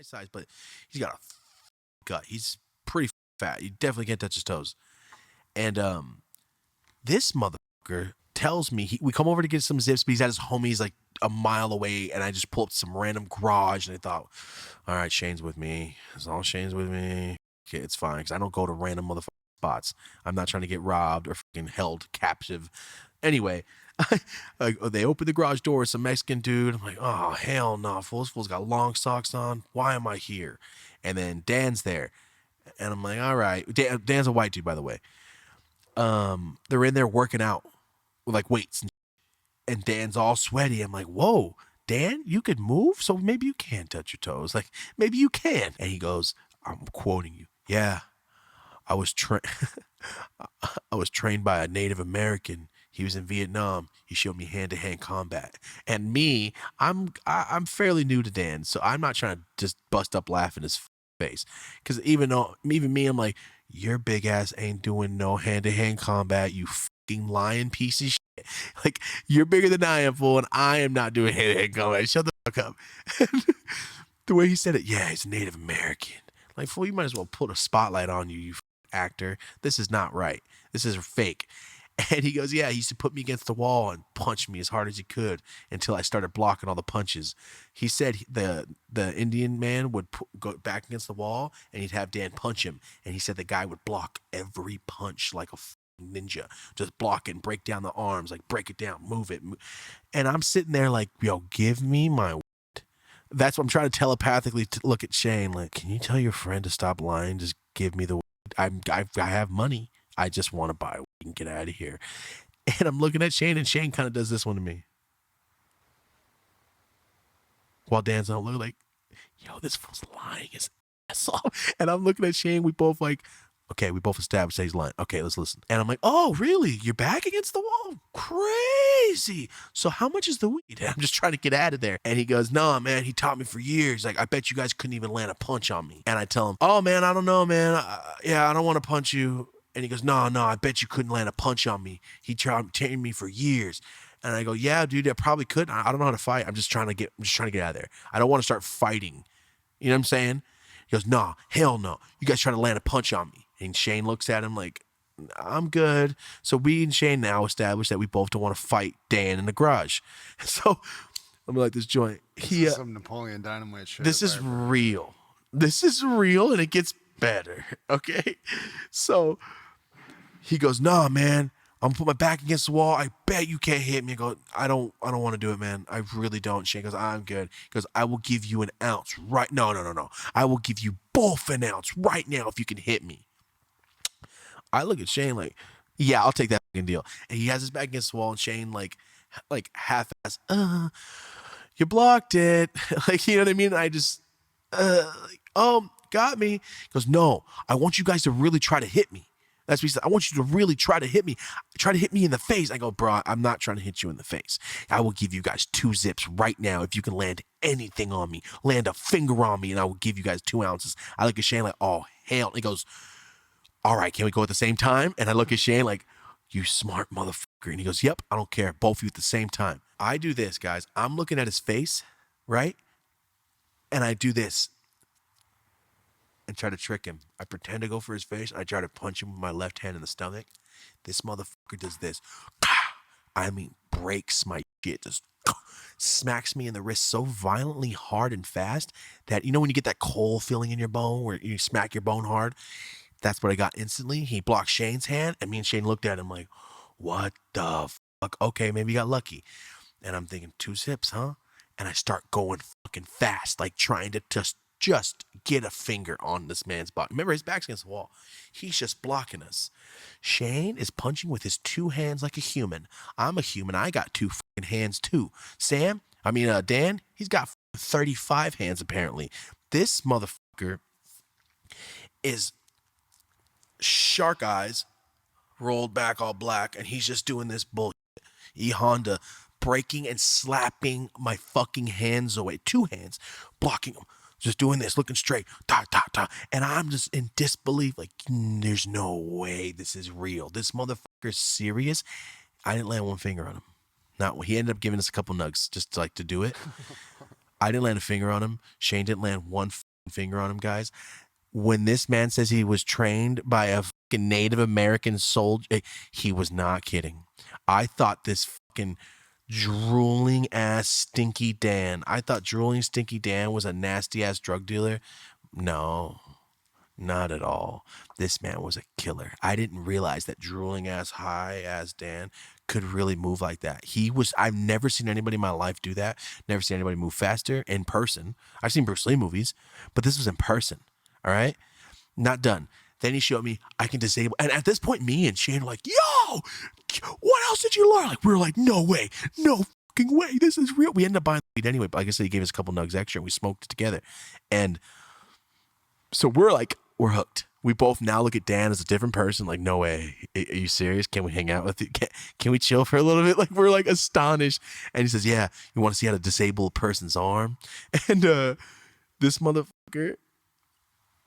size, but he's got a gut. He's pretty fat. You definitely can't touch his toes. And this motherfucker tells me we come over to get some zips, but he's at his homies like a mile away, and I just pull up some random garage, and I thought, all right, Shane's with me. As long as Shane's with me, okay, it's fine, because I don't go to random motherfucking spots. I'm not trying to get robbed or fucking held captive. Anyway, they open the garage door. It's a Mexican dude. I'm like, oh, hell no. This fool's got long socks on. Why am I here? And then Dan's there. And I'm like, all right. Dan's a white dude, by the way. They're in there working out with like weights. And Dan's all sweaty. I'm like, whoa, Dan, you could move? So maybe you can touch your toes. Like, maybe you can. And he goes, I'm quoting you. Yeah, I was trained by a Native American. He was in Vietnam. He showed me hand-to-hand combat. And me, I'm fairly new to Dan, so I'm not trying to just bust up laughing his face. Because even me, I'm like, your big ass ain't doing no hand-to-hand combat, you fucking lying piece of shit. Like, you're bigger than I am, fool, and I am not doing hand-to-hand combat. Shut the fuck up. The way he said it, yeah, he's Native American. Like, fool, you might as well put a spotlight on you, you actor. This is not right. This is fake. And he goes, yeah, he used to put me against the wall and punch me as hard as he could until I started blocking all the punches. He said the Indian man would go back against the wall and he'd have Dan punch him. And he said the guy would block every punch like a ninja. Just block it and break down the arms, like break it down, move it. And I'm sitting there like, yo, give me my word. That's what I'm trying to telepathically look at Shane. Like, can you tell your friend to stop lying? Just give me the word. I have money. I just want to buy weed and get out of here. And I'm looking at Shane, and Shane kind of does this one to me. While Dan's not looking like, yo, this fool's lying his ass off. And I'm looking at Shane. We both like, okay, we both established that he's lying. Okay, let's listen. And I'm like, oh, really? You're back against the wall? Crazy. So how much is the weed? And I'm just trying to get out of there. And he goes, nah, man, he taught me for years. Like, I bet you guys couldn't even land a punch on me. And I tell him, oh, man, I don't know, man. I don't want to punch you. And he goes, no, I bet you couldn't land a punch on me. He trained me for years. And I go, yeah, dude, I probably could. I don't know how to fight. I'm just trying to get out of there. I don't want to start fighting. You know what I'm saying? He goes, nah, hell no. You guys trying to land a punch on me. And Shane looks at him like, I'm good. So we and Shane now established that we both don't want to fight Dan in the garage. So I'm like, this joint. This is some Napoleon Dynamite shit. This is real. This is real, and it gets better. Okay? So he goes, nah, man, I'm gonna put my back against the wall. I bet you can't hit me. I go, I don't want to do it, man. I really don't. Shane goes, I'm good. He goes, I will give you an ounce right. No. I will give you both an ounce right now if you can hit me. I look at Shane like, yeah, I'll take that fucking deal. And he has his back against the wall, and Shane like half-ass, you blocked it. Like, you know what I mean? And I just, got me. He goes, no, I want you guys to really try to hit me. That's what he said. I want you to really try to hit me. Try to hit me in the face. I go, bro, I'm not trying to hit you in the face. I will give you guys 2 zips right now if you can land anything on me. Land a finger on me, and I will give you guys 2 ounces. I look at Shane like, oh, hell. And he goes, all right, can we go at the same time? And I look at Shane like, you smart motherfucker. And he goes, yep, I don't care. Both of you at the same time. I do this, guys. I'm looking at his face, right? And I do this and try to trick him. I pretend to go for his face. I try to punch him with my left hand in the stomach. This motherfucker does this. I mean, breaks my shit. Just smacks me in the wrist so violently hard and fast that, you know when you get that cold feeling in your bone where you smack your bone hard? That's what I got instantly. He blocked Shane's hand, and me and Shane looked at him like, what the fuck? Okay, maybe you got lucky. And I'm thinking, 2 zips, huh? And I start going fucking fast, like trying to just get a finger on this man's body. Remember, his back's against the wall. He's just blocking us. Shane is punching with his 2 hands like a human. I'm a human. I got 2 fucking hands too. Dan, he's got 35 hands apparently. This motherfucker is shark eyes rolled back all black, and he's just doing this bullshit. E-Honda breaking and slapping my fucking hands away. 2 hands blocking them. Just doing this, looking straight, and I'm just in disbelief, like, there's no way this is real. This motherfucker's serious. I didn't land 1 finger on him. He ended up giving us a couple nugs just to do it. I didn't land a finger on him. Shane didn't land 1 finger on him, guys. When this man says he was trained by a fucking Native American soldier, he was not kidding. I thought this fucking drooling ass Stinky Dan. I thought drooling Stinky Dan was a nasty ass drug dealer. No, not at all. This man was a killer. I didn't realize that drooling ass high ass Dan could really move like that. I've never seen anybody in my life do that. Never seen anybody move faster in person. I've seen Bruce Lee movies, but this was in person. All right. Not done. Then he showed me I can disable. And at this point, me and Shane are like, yo, what else did you learn? Like, we were like, no way. No fucking way. This is real. We ended up buying weed anyway. But like I said, he gave us a couple nugs extra and we smoked it together. And so we're hooked. We both now look at Dan as a different person. Like, no way. Are you serious? Can we hang out with you? Can we chill for a little bit? Like, we're like astonished. And he says, yeah, you want to see how to disable a person's arm? And this motherfucker,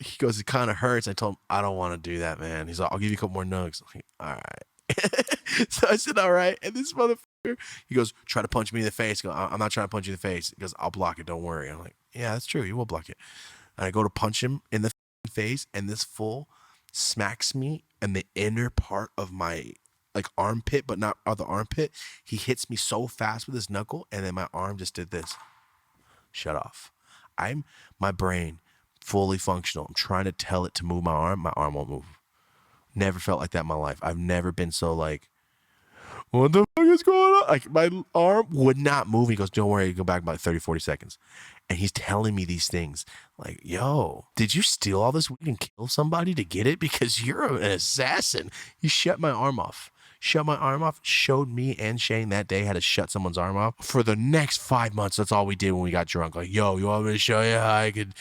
he goes, it kind of hurts. I told him, I don't want to do that, man. He's like, I'll give you a couple more nugs. I'm like, all right. So I said, all right. And this motherfucker, he goes, try to punch me in the face. I go, I'm not trying to punch you in the face. He goes, I'll block it. Don't worry. I'm like, yeah, that's true. You will block it. And I go to punch him in the face, and this fool smacks me in the inner part of my armpit, but not other armpit. He hits me so fast with his knuckle, and then my arm just did this. Shut off. My brain fully functional. I'm trying to tell it to move my arm won't move. Never felt like that in my life. I've never been so like, what the fuck is going on? Like, my arm would not move. He goes, don't worry, you go back about 30, 40 seconds. And he's telling me these things like, yo, did you steal all this weed and kill somebody to get it? Because you're an assassin. He shut my arm off. Showed me and Shane that day how to shut someone's arm off. For the next 5 months, that's all we did when we got drunk. Like, yo, you want me to show you how I could,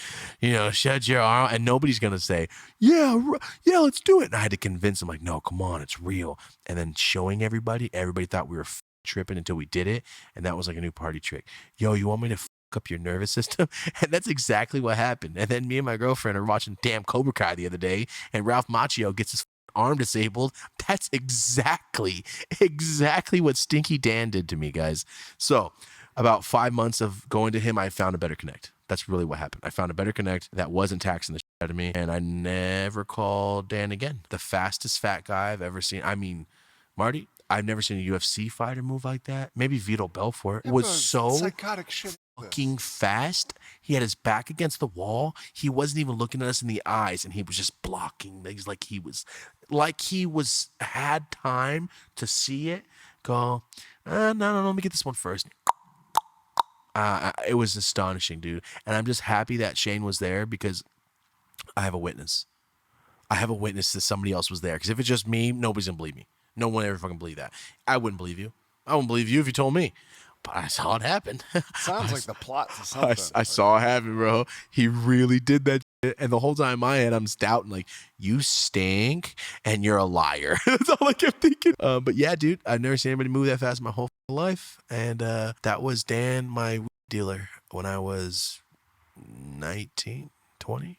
shut your arm? And nobody's going to say, yeah, let's do it. And I had to convince them, like, no, come on, it's real. And then showing everybody thought we were tripping until we did it. And that was like a new party trick. Yo, you want me to up your nervous system? And that's exactly what happened. And then me and my girlfriend are watching damn Cobra Kai the other day, and Ralph Macchio gets his arm disabled. That's exactly what Stinky Dan did to me, guys. So about 5 months of going to him, I found a better connect. That's really what happened. I found a better connect that wasn't taxing the shit out of me, and I never called Dan again. The fastest fat guy I've ever seen. I mean, Marty, I've never seen a UFC fighter move like that. Maybe Vito Belfort was so psychotic shit. Fucking fast. He had his back against the wall. He wasn't even looking at us in the eyes, and he was just blocking. He's like he was had time to see it. Go, no, let me get this one first. It was astonishing, dude. And I'm just happy that Shane was there because I have a witness. I have a witness that somebody else was there. Because if it's just me, nobody's gonna believe me. No one ever fucking believe that. I wouldn't believe you. I wouldn't believe you if you told me. But I saw it happen. Sounds like the plot to something. I saw it happen, bro. He really did that shit. And the whole time in my head, I'm doubting, like, you stink and you're a liar. That's all I kept thinking. But yeah, dude, I've never seen anybody move that fast in my whole life. And that was Dan, my weed dealer, when I was 19, 20.